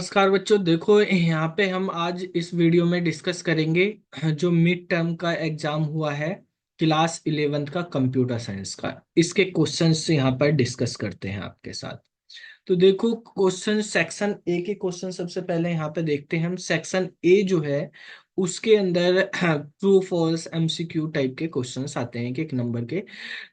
नमस्कार बच्चों, देखो यहाँ पे हम आज इस वीडियो में डिस्कस करेंगे जो मिड टर्म का एग्जाम हुआ है क्लास 11th का कंप्यूटर साइंस का। इसके क्वेश्चंस यहाँ पर डिस्कस करते हैं आपके साथ। तो देखो क्वेश्चन सेक्शन ए के क्वेश्चन सबसे पहले यहाँ पे देखते हैं हम। सेक्शन ए जो है उसके अंदर ट्रू फॉल्स एमसीक्यू टाइप के क्वेश्चंस आते हैं एक एक नंबर के।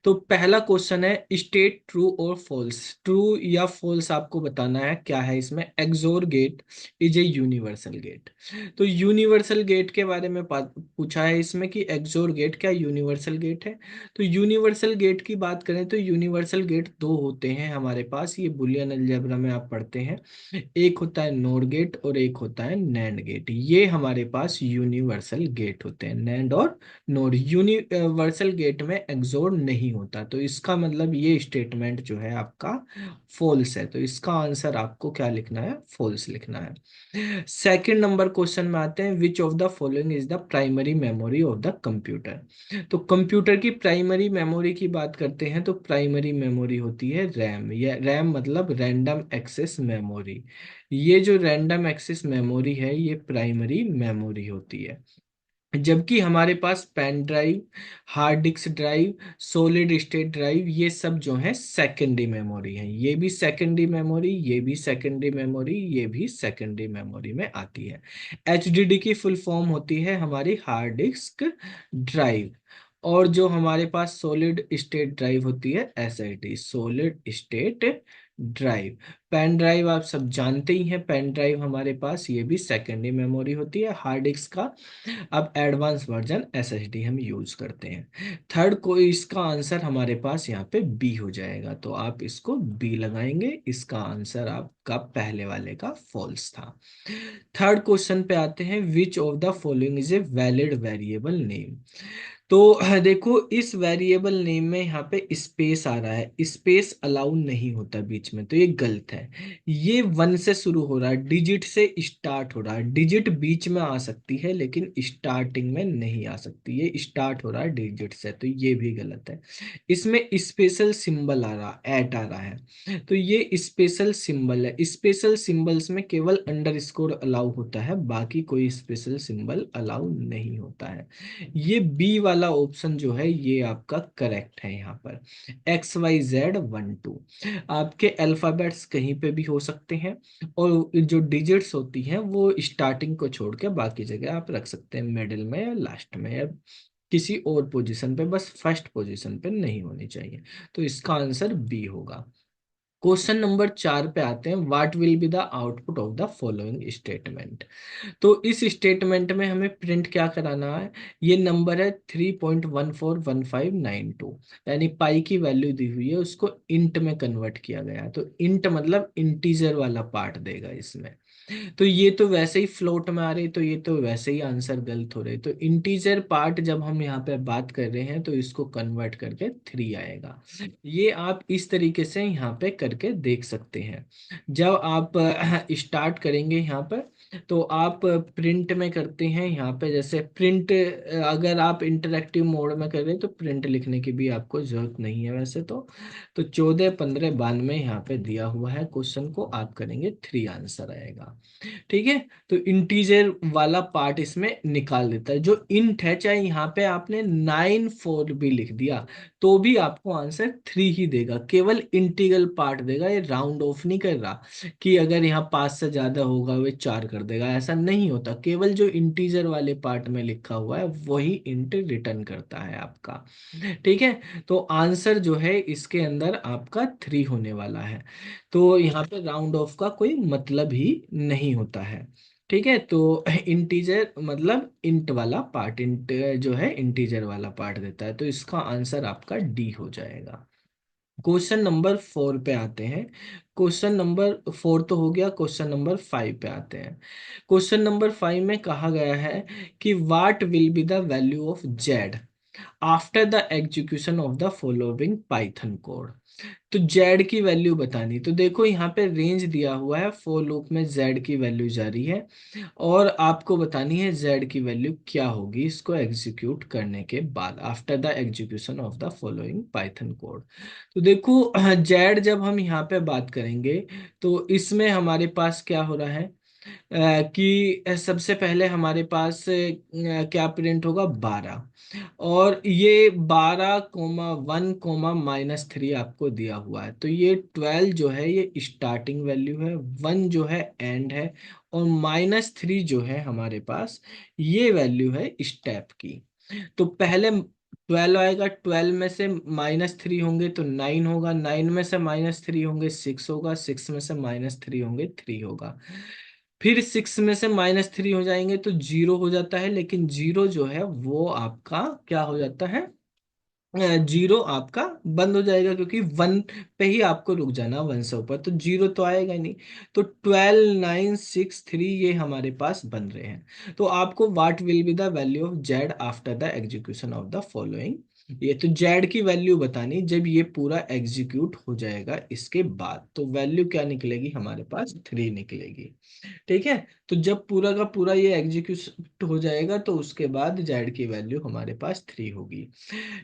तो पहला क्वेश्चन है स्टेट ट्रू और फॉल्स। ट्रू या फॉल्स आपको बताना है। क्या है इसमें? XOR gate is a universal gate. तो यूनिवर्सल गेट के बारे में पूछा है इसमें कि एक्सोर गेट क्या यूनिवर्सल गेट है। तो यूनिवर्सल गेट की बात करें तो यूनिवर्सल गेट दो होते हैं हमारे पास, ये बुलियन अलजेब्रा में आप पढ़ते हैं। एक होता है नोर गेट और एक होता है नैंड गेट। ये हमारे पास यूनिवर्सल गेट होते हैं, नैंड और नोर। यूनिवर्सल गेट में एक्सोर नहीं होता, तो इसका मतलब ये स्टेटमेंट जो है आपका फॉल्स है। तो इसका आंसर आपको क्या लिखना है? फॉल्स लिखना है। सेकंड नंबर क्वेश्चन में आते हैं, विच of the following is the primary memory of the computer. तो कंप्यूटर की प्राइमरी मेमोरी की बात करते हैं तो प्राइमरी मेमोरी होती है रैम। या रैम मतलब रैंडम एक्सेस मेमोरी। ये जो रैंडम एक्सेस मेमोरी है ये प्राइमरी मेमोरी होती है। जबकि हमारे पास pen drive, hard disk drive, solid state drive, ये सब जो है सेकेंडरी मेमोरी है। ये भी सेकेंडरी मेमोरी, ये भी सेकेंडरी मेमोरी, ये भी सेकेंडरी मेमोरी में आती है। एचडीडी की फुल फॉर्म होती है हमारी हार्ड डिस्क ड्राइव। और जो हमारे पास सॉलिड स्टेट ड्राइव होती है SSD, solid state drive. Pen drive आप सब जानते ही हैं, पेन ड्राइव हमारे पास ये भी सेकेंडरी मेमोरी होती है हार्ड डिस्क का। अब एडवांस वर्जन एसएसडी हम यूज करते हैं। थर्ड को इसका आंसर हमारे पास यहाँ पे बी हो जाएगा, तो आप इसको बी लगाएंगे। इसका आंसर आपका पहले वाले का फॉल्स था। थर्ड क्वेश्चन पे आते हैं, विच of the following is a valid variable name. तो देखो इस वेरिएबल नेम में यहाँ पे स्पेस आ रहा है, स्पेस अलाउ नहीं होता बीच में, तो ये गलत है। ये वन से शुरू हो रहा है, डिजिट से स्टार्ट हो रहा है। डिजिट बीच में आ सकती है लेकिन स्टार्टिंग में नहीं आ सकती। ये स्टार्ट हो रहा है डिजिट से, तो ये भी गलत है। इसमें स्पेशल सिंबल आ रहा, एट आ रहा है, तो ये स्पेशल सिंबल है। स्पेशल सिंबल्स में केवल अंडरस्कोर अलाउ होता है, बाकी कोई स्पेशल सिंबल अलाउ नहीं होता है। ये बी वाला ऑप्शन जो है ये आपका करेक्ट है। यहाँ पर XYZ12 आपके अल्फाबेट्स कहीं पे भी हो सकते हैं, और जो डिजिट्स होती हैं वो स्टार्टिंग को छोड़ के बाकी जगह आप रख सकते हैं, मिडिल में या लास्ट में या किसी और पोजीशन पे, बस फर्स्ट पोजीशन पे नहीं होनी चाहिए। तो इसका आंसर बी होगा। क्वेश्चन नंबर 4 पे आते हैं, what will be the output of the following statement. तो इस स्टेटमेंट में हमें प्रिंट क्या कराना है? ये नंबर है 3.141592, यानी पाई की वैल्यू दी हुई है, उसको इंट में कन्वर्ट किया गया है। तो इंट मतलब इंटीजर वाला पार्ट देगा इसमें। तो ये तो वैसे ही फ्लोट में आ रही, तो ये तो वैसे ही आंसर गलत हो रही। तो इंटीजर पार्ट जब हम यहाँ पे बात कर रहे हैं तो इसको कन्वर्ट करके 3 आएगा। ये आप इस तरीके से यहाँ पे करके देख सकते हैं। जब आप स्टार्ट करेंगे यहाँ पर, तो आप प्रिंट में करते हैं यहाँ पे, जैसे प्रिंट अगर आप इंटरेक्टिव मोड में कर रहे हैं तो प्रिंट लिखने की भी आपको जरूरत नहीं है वैसे तो 14 15 92 यहाँ पे दिया हुआ है क्वेश्चन को, आप करेंगे 3 आंसर आएगा। ठीक है, तो इंटीजर वाला पार्ट इसमें निकाल देता है। जो इंट है, चाहे यहाँ पे आपने 9 4 भी लिख दिया तो भी आपको आंसर 3 ही देगा, केवल इंटीग्रल पार्ट देगा। ये राउंड ऑफ नहीं कर रहा कि अगर यहाँ 5 से ज्यादा होगा वे 4 कर देगा, ऐसा नहीं होता। केवल जो इंटीजर वाले पार्ट में लिखा हुआ है वही इंट रिटर्न करता है आपका। ठीक है, तो आंसर जो है इसके अंदर आपका 3 होने वाला है। तो यहाँ पे राउंड ऑफ का कोई मतलब ही नहीं होता है। ठीक है, तो इंटीजर मतलब इंट वाला पार्ट, इंट जो है इंटीजर वाला पार्ट देता है, तो इसका आंसर आपका डी हो जाएगा। क्वेश्चन नंबर 4 पे आते हैं। क्वेश्चन नंबर 4 तो हो गया, क्वेश्चन नंबर 5 पे आते हैं। क्वेश्चन नंबर 5 में कहा गया है कि what will be the value of Z after the execution of the following Python code. तो जेड की वैल्यू बतानी। तो देखो यहाँ पे रेंज दिया हुआ है, फॉर लूप में जेड की वैल्यू जारी है और आपको बतानी है जेड की वैल्यू क्या होगी इसको एग्जीक्यूट करने के बाद, after the execution of the following Python code. तो देखो जेड जब हम यहाँ पे बात करेंगे तो इसमें हमारे पास क्या हो रहा है, कि सबसे पहले हमारे पास क्या प्रिंट होगा, 12। और ये 12, 1, -3 आपको दिया हुआ है, तो ये 12 जो है ये स्टार्टिंग वैल्यू है, 1 जो है एंड है, और -3 जो है हमारे पास ये वैल्यू है स्टेप की। तो पहले 12 आएगा, 12 में से -3 होंगे तो 9 होगा, 9 में से -3 होंगे 6 होगा, 6 में से -3 होंगे 3 होगा। फिर 6 में से -3 हो जाएंगे तो 0 हो जाता है, लेकिन 0 जो है वो आपका क्या हो जाता है, 0 आपका बंद हो जाएगा, क्योंकि 1 पे ही आपको रुक जाना, 1 से ऊपर तो 0 तो आएगा ही नहीं। तो 12, 9, 6, 3 ये हमारे पास बन रहे हैं। तो आपको what will be the value of Z after the execution of the following, ये तो जेड की वैल्यू बतानी जब ये पूरा एग्जीक्यूट हो जाएगा, इसके बाद तो वैल्यू क्या निकलेगी हमारे पास, 3 निकलेगी। ठीक है। तो जब पूरा का पूरा ये एग्जीक्यूट हो जाएगा तो उसके बाद जेड की वैल्यू हमारे पास 3 होगी।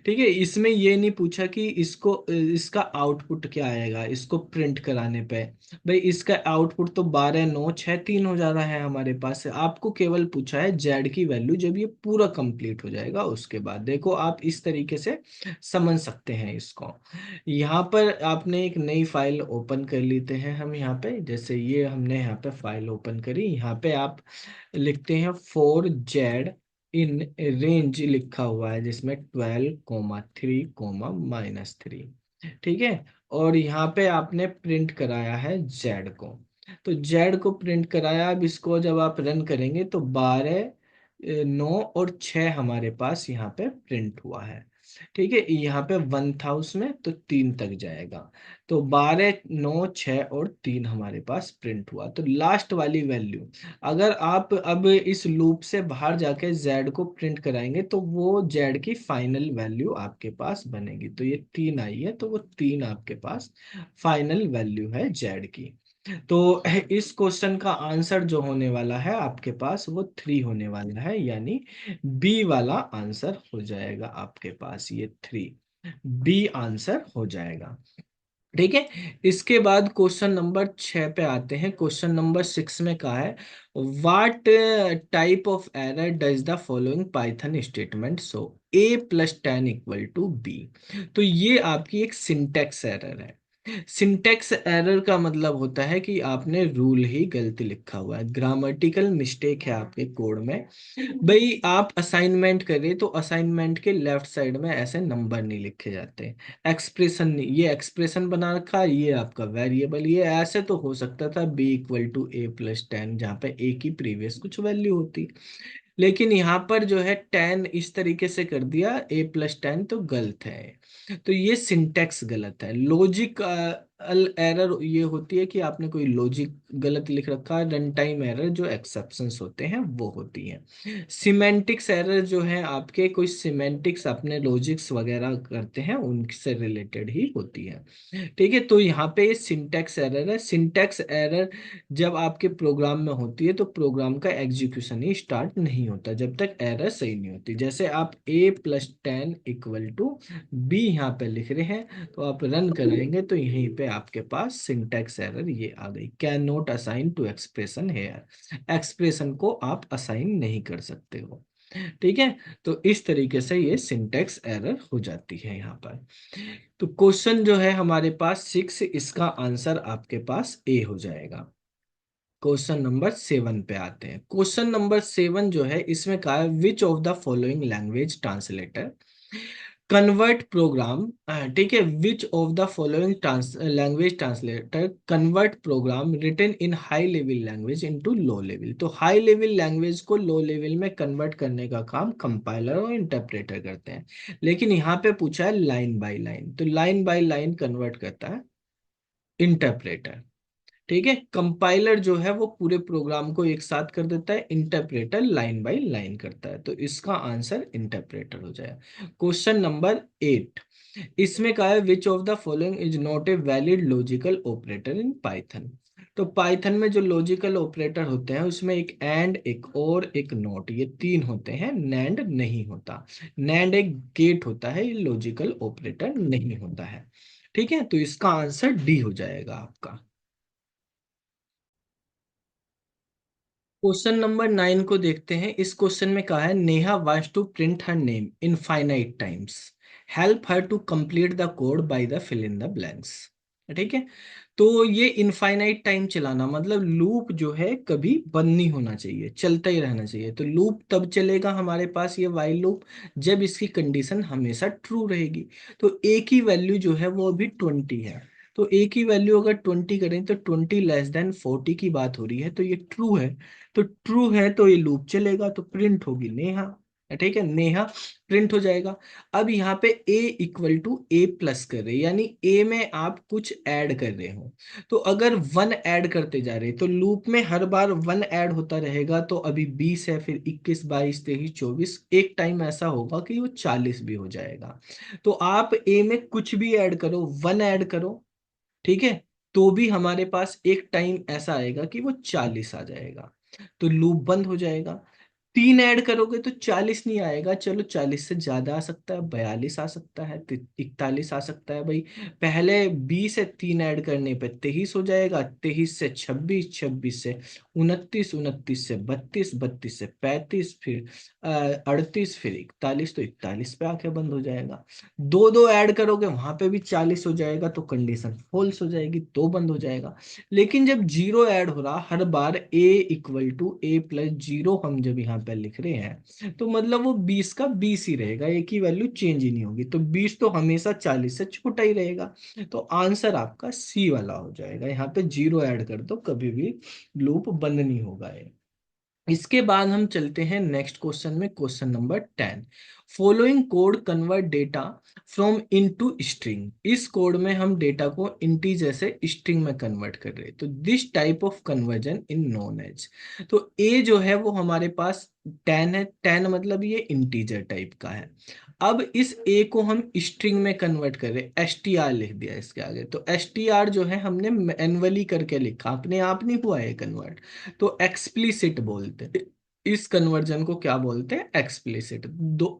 ठीक है। इसमें ये नहीं पूछा कि इसको इसका आउटपुट क्या आएगा इसको प्रिंट कराने पे। भाई इसका आउटपुट तो 12, 9, 6, 3 हो जा रहा है हमारे पास। आपको केवल पूछा है जेड की वैल्यू जब ये पूरा कंप्लीट हो जाएगा उसके बाद। देखो आप इस तरीके से समझ सकते हैं इसको। यहाँ पर आपने एक नई फाइल ओपन कर लेते हैं हम यहाँ पे, जैसे ये हमने यहाँ पे फाइल ओपन करी, यहाँ पे आप लिखते हैं 4 जेड इन रेंज लिखा हुआ है, जिसमें 12, 3, -3। ठीक है। और यहाँ पे आपने प्रिंट कराया है जेड को। तो जेड को प्रिंट कराया, अब इसको जब आप रन करेंगे तो 12, 9 और 6 हमारे पास यहाँ पे प्रिंट हुआ है। ठीक है। यहाँ पे 1 था उसमें तो 3 तक जाएगा। तो 12, 9, 6 और 3 हमारे पास प्रिंट हुआ। तो लास्ट वाली वैल्यू, अगर आप अब इस लूप से बाहर जाके जेड को प्रिंट कराएंगे तो वो जेड की फाइनल वैल्यू आपके पास बनेगी। तो ये 3 आई है तो वो 3 आपके पास फाइनल वैल्यू है जेड की। तो इस क्वेश्चन का आंसर जो होने वाला है आपके पास वो 3 होने वाला है, यानी बी वाला आंसर हो जाएगा आपके पास, ये 3 बी आंसर हो जाएगा। ठीक है। इसके बाद क्वेश्चन नंबर 6 पे आते हैं। क्वेश्चन नंबर 6 में कहा है, what type of error does the following Python statement show, a + 10 = b। तो ये आपकी एक सिंटेक्स एरर है। सिंटेक्स एरर का मतलब होता है कि आपने रूल ही गलत लिखा हुआ है, ग्रामेटिकल मिस्टेक है आपके कोड में। भाई आप असाइनमेंट करें तो असाइनमेंट के लेफ्ट साइड में ऐसे नंबर नहीं लिखे जाते, एक्सप्रेशन नहीं, ये एक्सप्रेशन बना रखा है, ये आपका वेरिएबल। ये ऐसे तो हो सकता था b = a + 10, जहाँ पे a की प्रीवियस कुछ वैल्यू होती, लेकिन यहाँ पर जो है 10 इस तरीके से कर दिया, a + 10 तो गलत है। तो ये सिंटेक्स गलत है। लॉजिक एरर ये होती है कि आपने कोई लॉजिक गलत लिख रखा है। रन टाइम एरर जो एक्सेप्शंस होते हैं वो होती हैं। सिमेंटिक्स एरर जो है आपके कोई सिमेंटिक्स अपने लॉजिक्स वगैरह करते हैं उनसे रिलेटेड ही होती है। ठीक है। तो यहाँ पे ये सिंटेक्स एरर है। सिंटेक्स एरर जब आपके प्रोग्राम में होती है तो प्रोग्राम का एग्जीक्यूशन ही स्टार्ट नहीं होता जब तक एरर सही नहीं होती। जैसे आप a + 10 = b यहाँ पे लिख रहे हैं, तो आप रन करेंगे तो यहीं पे आपके पास सिंटेक्स एरर ये आ गई, can not assign to expression here, expression को आप असाइन नहीं कर सकते हो। ठीक है। तो इस तरीके से ये सिंटेक्स एरर हो जाती है यहाँ पर। तो क्वेश्चन जो है हमारे पास 6, इसका आंसर आपके पास ए हो जाएगा। क्वेश्चन नंबर 7 पे आते हैं। क्वेश्चन नंबर 7 जो है इसमें कहा है, which of the following language translator convert program, ठीक है, which of the following language translator convert program written in high level language into low level. तो हाई लेवल लैंग्वेज को लो लेवल में कन्वर्ट करने का काम कंपाइलर और interpreter करते हैं, लेकिन यहाँ पे पूछा है लाइन बाय लाइन, तो लाइन बाय लाइन कन्वर्ट करता है इंटरप्रेटर। ठीक है। कंपाइलर जो है वो पूरे प्रोग्राम को एक साथ कर देता है, इंटरप्रेटर लाइन बाय लाइन करता है, तो इसका आंसर इंटरप्रेटर हो जाएगा। क्वेश्चन नंबर 8, इसमें कहा है, which of the following is not a valid logical operator in Python. तो पाइथन में जो लॉजिकल ऑपरेटर होते हैं उसमें एक एंड, एक और, एक नॉट, ये 3 होते हैं, नैंड नहीं होता। नैंड एक गेट होता है, ये लॉजिकल ऑपरेटर नहीं होता है। ठीक है। तो इसका आंसर डी हो जाएगा आपका। क्वेश्चन नंबर 9 को देखते हैं। इस क्वेश्चन में कहा है Neha wants to print her name infinite times, help her to complete the code by the fill in the blanks. ठीक है। तो ये इनफाइनाइट टाइम चलाना मतलब लूप जो है कभी बंद नहीं होना चाहिए, चलता ही रहना चाहिए। तो लूप तब चलेगा हमारे पास ये वाइल लूप जब इसकी कंडीशन हमेशा ट्रू रहेगी। तो ए की वैल्यू जो है वो अभी 20 है। तो ए की वैल्यू अगर 20 करें तो 20 <40 की बात हो रही है, तो ये ट्रू है। तो ट्रू है तो ये लूप चलेगा, तो प्रिंट होगी नेहा। ठीक है, नेहा प्रिंट हो जाएगा। अब यहाँ पे a equal to A plus कर रहे हैं, यानी a में आप कुछ ऐड कर रहे हो। तो अगर 1 ऐड करते जा रहे हैं तो लूप में हर बार 1 ऐड होता रहेगा। तो अभी 20 है, फिर 21, 22, 23, 24, एक टाइम ऐसा होगा कि वो 40 भी हो जाएगा। तो आप a में कुछ भी ऐड करो, 1 ऐड करो, ठीक है, तो भी हमारे पास एक टाइम ऐसा आएगा कि वो 40 आ जाएगा। तो लूप बंद हो जाएगा। 3 ऐड करोगे तो 40 नहीं आएगा, चलो 40 से ज्यादा आ सकता है, 42 आ सकता है, 41 आ सकता है भाई। पहले 20 से 3 ऐड करने पे 23 हो जाएगा, 23 से 26, 26 से 29, 29 से 32, 32 से 35, फिर 38, फिर 41, तो 41 पे आके बंद हो जाएगा। दो दो ऐड करोगे वहां पे भी 40 हो जाएगा, तो कंडीशन फॉल्स हो जाएगी, तो बंद हो जाएगा। लेकिन जब जीरो ऐड हो रहा हर बार A equal to A plus zero हम जब यहाँ पे लिख रहे हैं, तो मतलब वो 20 का 20 ही रहेगा, ए की वैल्यू चेंज ही नहीं होगी। तो 20 तो हमेशा 40 से छोटा ही रहेगा। तो आंसर आपका सी वाला हो जाएगा। यहाँ पे जीरो ऐड कर दो, कभी भी लूप बंद नहीं होगा ये। इसके बाद हम चलते हैं नेक्स्ट क्वेश्चन में, question number 10। Following code convert data from into string. इस कोड में हम डेटा को इंटीजर से स्ट्रिंग में कन्वर्ट कर रहे हैं। तो this type of conversion in known as. तो ए जो है वो हमारे पास 10 है, 10 मतलब ये इंटीजर टाइप का है। अब इस ए को हम स्ट्रिंग में कन्वर्ट कर रहे, एस टी आर लिख दिया इसके आगे। तो एस टी आर जो है हमने मैन्युअली करके लिखा, अपने आप नहीं हुआ है कन्वर्ट। तो एक्सप्लिसिट बोलते हैं इस कन्वर्जन को। क्या बोलते हैं? एक्सप्लिसिट। दो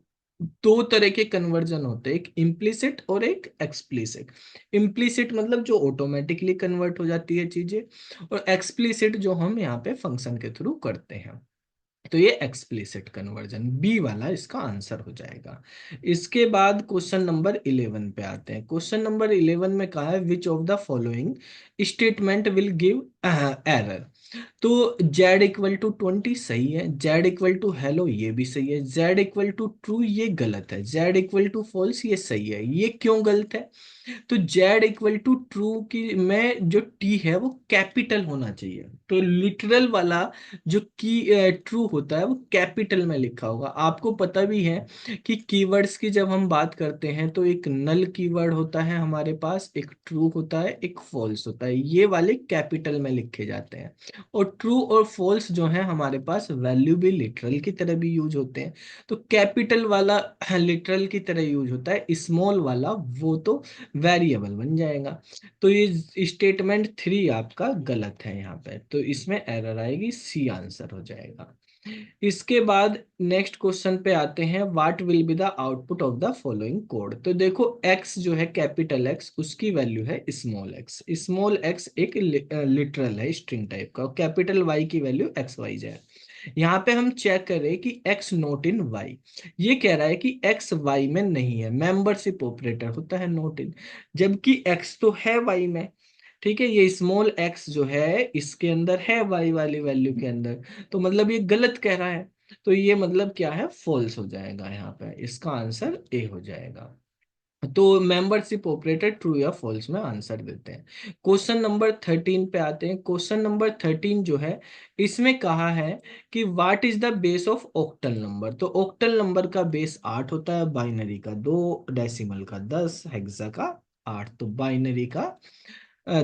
दो तरह के कन्वर्जन होते हैं, एक इम्प्लिसिट और एक एक्सप्लिसिट। इम्प्लिसिट मतलब जो ऑटोमेटिकली कन्वर्ट हो जाती है चीजें, और एक्सप्लिसिट जो हम यहाँ पे फंक्शन के थ्रू करते हैं। तो ये एक्सप्लिसिट कन्वर्जन बी वाला इसका आंसर हो जाएगा। इसके बाद क्वेश्चन नंबर 11 पे आते हैं। क्वेश्चन नंबर 11 में कहा है which of the following statement will give error. तो z इक्वल टू 20 सही है, z इक्वल टू हेलो ये भी सही है, z इक्वल टू ट्रू ये गलत है, z इक्वल टू फॉल्स ये सही है। ये क्यों गलत है? तो z इक्वल टू ट्रू की में जो t है वो कैपिटल होना चाहिए। तो लिटरल वाला जो की ट्रू होता है वो कैपिटल में लिखा होगा। आपको पता भी है कि कीवर्ड्स की जब हम बात करते हैं तो एक नल कीवर्ड होता है हमारे पास, एक ट्रू होता है, एक फॉल्स होता है। ये वाले कैपिटल में लिखे जाते हैं। और ट्रू और फॉल्स जो है हमारे पास वैल्यू भी लिटरल की तरह भी यूज होते हैं। तो कैपिटल वाला लिटरल की तरह यूज होता है, स्मॉल वाला वो तो वेरिएबल बन जाएगा। तो ये स्टेटमेंट 3 आपका गलत है यहाँ पे, तो इसमें एरर आएगी, सी आंसर हो जाएगा। इसके बाद नेक्स्ट क्वेश्चन पे आते हैं, what will be the output of the following code. तो देखो x जो है कैपिटल X उसकी वैल्यू है स्मॉल x। स्मॉल x एक लिटरल है स्ट्रिंग टाइप का, और कैपिटल Y की वैल्यू एक्स वाई है। यहाँ पे हम चेक कर रहे हैं कि x नॉट इन y। ये कह रहा है कि x y में नहीं है, मेंबरशिप ऑपरेटर होता है नॉट इन, जबकि x तो है y में। ठीक है, ये स्मॉल x जो है इसके अंदर है y वाली वैल्यू के अंदर। तो मतलब ये गलत कह रहा है। तो ये मतलब क्या है? फॉल्स हो जाएगा, यहाँ पे इसका आंसर ए हो जाएगा। तो मेंबरशिप ऑपरेटर ट्रू या फॉल्स में आंसर देते हैं। क्वेश्चन नंबर 13 पे आते हैं। क्वेश्चन नंबर 13 जो है इसमें कहा है कि what is the base of octal number. तो ऑक्टल नंबर का बेस 8 होता है, बाइनरी का 2, डेसिमल का 10, हेक्सा का 8। तो बाइनरी का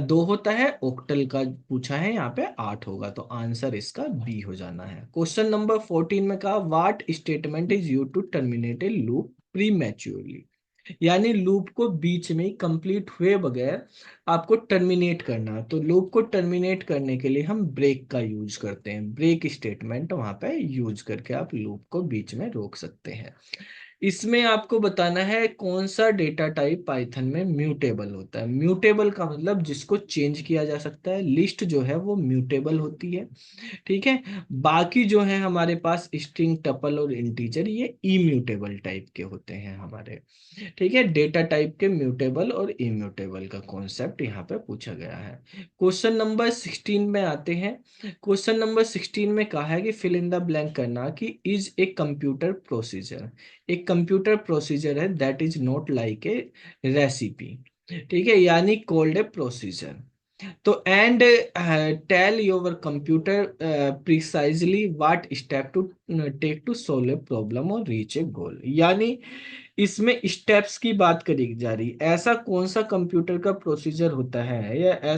2 होता है, ऑक्टल का पूछा है यहाँ पे 8 होगा, तो आंसर इसका बी हो जाना है। क्वेश्चन नंबर 14 में कहा what statement is used to terminate a loop prematurely. यानी लूप को बीच में कंप्लीट हुए बगैर आपको टर्मिनेट करना है। तो लूप को टर्मिनेट करने के लिए हम ब्रेक का यूज करते हैं, ब्रेक स्टेटमेंट वहां पे यूज करके आप लूप को बीच में रोक सकते हैं। इसमें आपको बताना है कौन सा डेटा टाइप पाइथन में म्यूटेबल होता है। म्यूटेबल का मतलब जिसको चेंज किया जा सकता है। लिस्ट जो है वो म्यूटेबल होती है, ठीक है। बाकी जो है हमारे पास स्ट्रिंग, टपल और इंटीजर, ये इम्यूटेबल टाइप के होते हैं हमारे, ठीक है। डेटा टाइप के म्यूटेबल और इम्यूटेबल का कॉन्सेप्ट यहाँ पे पूछा गया है। क्वेश्चन नंबर 16 में आते हैं। क्वेश्चन नंबर 16 में कहा है कि फिल इन द ब्लैंक करना कि इज ए कंप्यूटर प्रोसीजर। एक कंप्यूटर प्रोसीजर है that is not like a recipe, ठीक है, यानी कॉल्ड ए प्रोसीजर। तो and tell your computer precisely what step to take to solve a problem और reach a goal. यानी इसमें steps की बात करी जा रही, ऐसा कौन सा कंप्यूटर का प्रोसीजर होता है या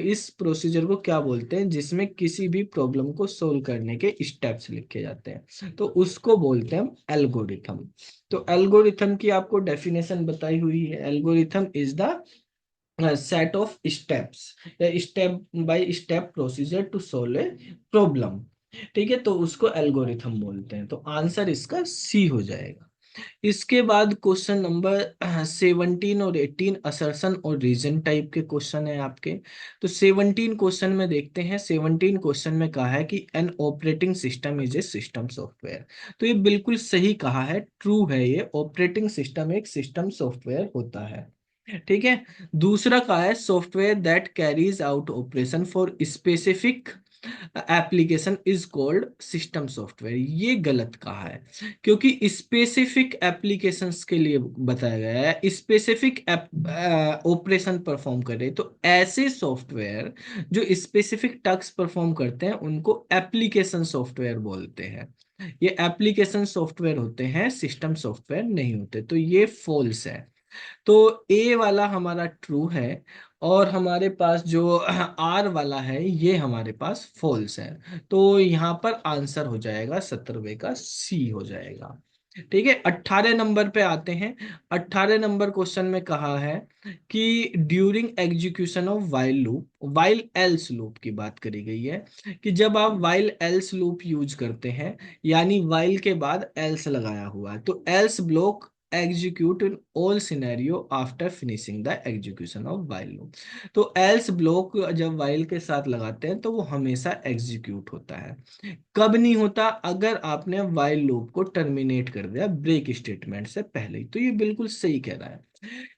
इस प्रोसीजर को क्या बोलते हैं जिसमें किसी भी प्रॉब्लम को सोल्व करने के स्टेप्स लिखे जाते हैं, तो उसको बोलते हैं हम एल्गोरिथम। तो एल्गोरिथम की आपको डेफिनेशन बताई हुई है। Algorithm is the set of steps या step by step procedure to solve a problem, ठीक है, तो उसको एल्गोरिथम बोलते हैं। तो आंसर इसका सी हो जाएगा। इसके बाद क्वेश्चन नंबर 17 और 18 असर्शन और रीजन टाइप के क्वेश्चन है आपके। तो 17 क्वेश्चन में देखते हैं। 17 क्वेश्चन में कहा है कि an operating system is a system software. तो ये बिल्कुल सही कहा है, ट्रू है, ये ऑपरेटिंग सिस्टम एक सिस्टम सॉफ्टवेयर होता है, ठीक है। दूसरा कहा है software that carries out operation for specific application is called system software. ये गलत कहा है, क्योंकि स्पेसिफिक एप्लीकेशंस के लिए बताया गया है, स्पेसिफिक ऑपरेशन परफॉर्म करे, तो ऐसे सॉफ्टवेयर जो स्पेसिफिक टास्क परफॉर्म करते हैं उनको एप्लीकेशन सॉफ्टवेयर बोलते हैं। ये एप्लीकेशन सॉफ्टवेयर होते हैं, सिस्टम सॉफ्टवेयर नहीं होते, तो ये फॉल्स है। तो ए वाला हमारा ट्रू है और हमारे पास जो आर वाला है ये हमारे पास फॉल्स है। तो यहाँ पर आंसर हो जाएगा 17वें का सी हो जाएगा, ठीक है। 18 नंबर पे आते हैं। 18 नंबर क्वेश्चन में कहा है कि during execution of while loop, while else loop की बात करी गई है कि जब आप वाइल एल्स लूप यूज करते हैं, यानी वाइल के बाद एल्स लगाया हुआ है, तो else block execute in all scenario after finishing the execution of while loop. तो एल्स ब्लॉक जब वाइल के साथ लगाते हैं तो वो हमेशा एग्जीक्यूट होता है। कब नहीं होता? अगर आपने वाइल लूप को टर्मिनेट कर दिया ब्रेक स्टेटमेंट से पहले ही। तो ये बिल्कुल सही कह रहा है।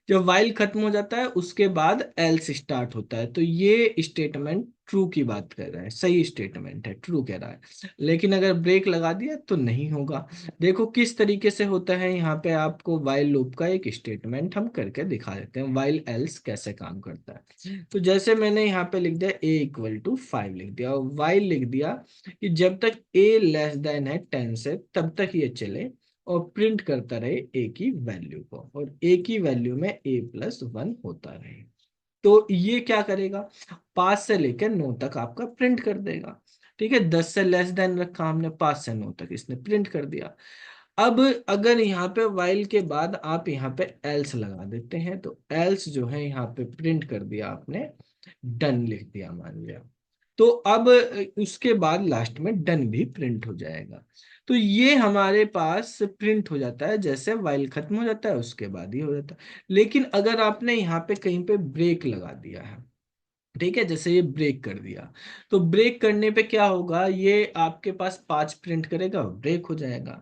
जब वाइल खत्म हो जाता है उसके बाद एल्स स्टार्ट होता है, तो ये स्टेटमेंट ट्रू की बात कर रहा है, सही स्टेटमेंट है, ट्रू कह रहा है। लेकिन अगर ब्रेक लगा दिया तो नहीं होगा। देखो किस तरीके से होता है, यहाँ पे आपको वाइल लूप का एक स्टेटमेंट हम करके दिखा देते हैं, वाइल एल्स कैसे काम करता है। तो जैसे मैंने यहाँ पे लिख दिया a = 5 लिख दिया और वाइल लिख दिया कि जब तक a <10 से तब तक ये चले और प्रिंट करता रहे ए की वैल्यू को, और ए की वैल्यू में a+1 होता रहे। तो ये क्या करेगा, 5 से लेकर 9 तक आपका प्रिंट कर देगा, ठीक है। 10 से लेस देन रखा हमने, 5 से 9 तक इसने प्रिंट कर दिया। अब अगर यहाँ पे वाइल के बाद आप यहाँ पे एल्स लगा देते हैं, तो एल्स जो है यहाँ पे प्रिंट कर दिया आपने, डन लिख दिया मान लिया, तो अब उसके बाद लास्ट में डन भी प्रिंट हो जाएगा। तो ये हमारे पास प्रिंट हो जाता है जैसे वाइल खत्म हो जाता है उसके बाद ही हो जाता है। लेकिन अगर आपने यहाँ पे कहीं पे ब्रेक लगा दिया है, ठीक है, जैसे ये ब्रेक कर दिया, तो ब्रेक करने पे क्या होगा, ये आपके पास 5 प्रिंट करेगा, ब्रेक हो जाएगा।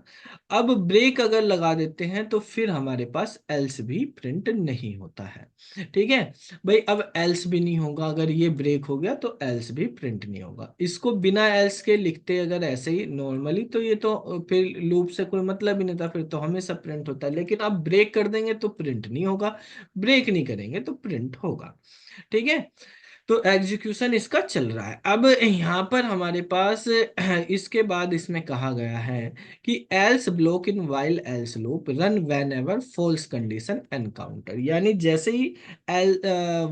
अब ब्रेक अगर लगा देते हैं तो फिर हमारे पास एल्स भी प्रिंट नहीं होता है, ठीक है भाई। अब एल्स भी नहीं होगा, अगर ये ब्रेक हो गया तो एल्स भी प्रिंट नहीं होगा। इसको बिना एल्स के लिखते अगर ऐसे ही नॉर्मली, तो ये तो फिर लूप से कोई मतलब ही नहीं था, फिर तो हमेशा प्रिंट होता है। लेकिन अब ब्रेक कर देंगे तो प्रिंट नहीं होगा, ब्रेक नहीं करेंगे तो प्रिंट होगा, ठीक है। तो एग्जीक्यूशन इसका चल रहा है। अब यहाँ पर हमारे पास इसके बाद इसमें कहा गया है कि else block in while else loop run whenever false condition encounter, यानी जैसे ही एल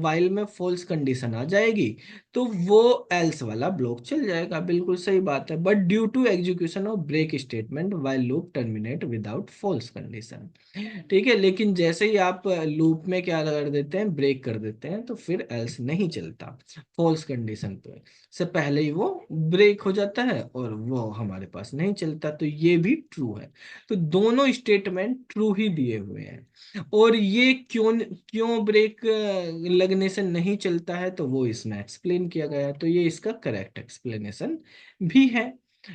वाइल में फॉल्स कंडीशन आ जाएगी तो वो एल्स वाला ब्लॉक चल जाएगा, बिल्कुल सही बात है। But due to execution of break statement while loop terminate without false condition, ठीक है। लेकिन जैसे ही आप लूप में क्या कर देते हैं, ब्रेक कर देते हैं, तो फिर एल्स नहीं चलता था, फॉल्स कंडीशन पे से पहले ही वो ब्रेक हो जाता है और वो हमारे पास नहीं चलता, तो ये भी ट्रू है। तो दोनों स्टेटमेंट ट्रू ही दिए हुए हैं। और ये क्यों क्यों ब्रेक लगने से नहीं चलता है, तो वो इसमें एक्सप्लेन किया गया है, तो ये इसका करेक्ट एक्सप्लेनेशन भी है।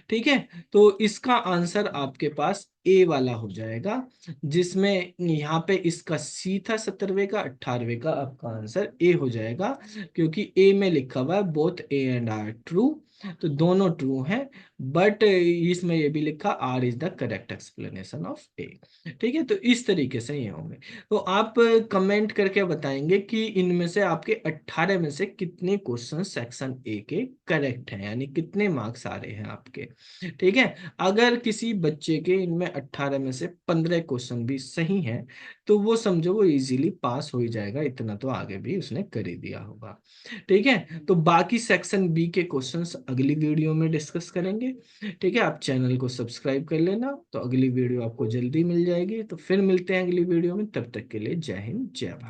ठीक है, तो इसका आंसर आपके पास ए वाला हो जाएगा, जिसमें यहाँ पे इसका सी था 17वें का, 18वें का आपका आंसर ए हो जाएगा, क्योंकि ए में लिखा हुआ है both A and R true, तो दोनों ट्रू हैं। बट इसमें ये भी लिखा R is the correct explanation of A. ठीक है, तो इस तरीके से ये होंगे। तो आप कमेंट करके बताएंगे कि इनमें से आपके 18 में से कितने क्वेश्चन सेक्शन ए के करेक्ट हैं, यानी कितने मार्क्स आ रहे हैं आपके। ठीक है, अगर किसी बच्चे के इनमें 18 में से 15 क्वेश्चन भी सही हैं, तो वो समझो वो इजीली पास हो ही जाएगा, इतना तो आगे भी उसने कर ही दिया होगा। ठीक है, तो बाकी सेक्शन बी के क्वेश्चंस अगली वीडियो में डिस्कस करेंगे। ठीक है, आप चैनल को सब्सक्राइब कर लेना, तो अगली वीडियो आपको जल्दी मिल जाएगी। तो फिर मिलते हैं अगली वीडियो में, तब तक के लिए जय हिंद जय भारत।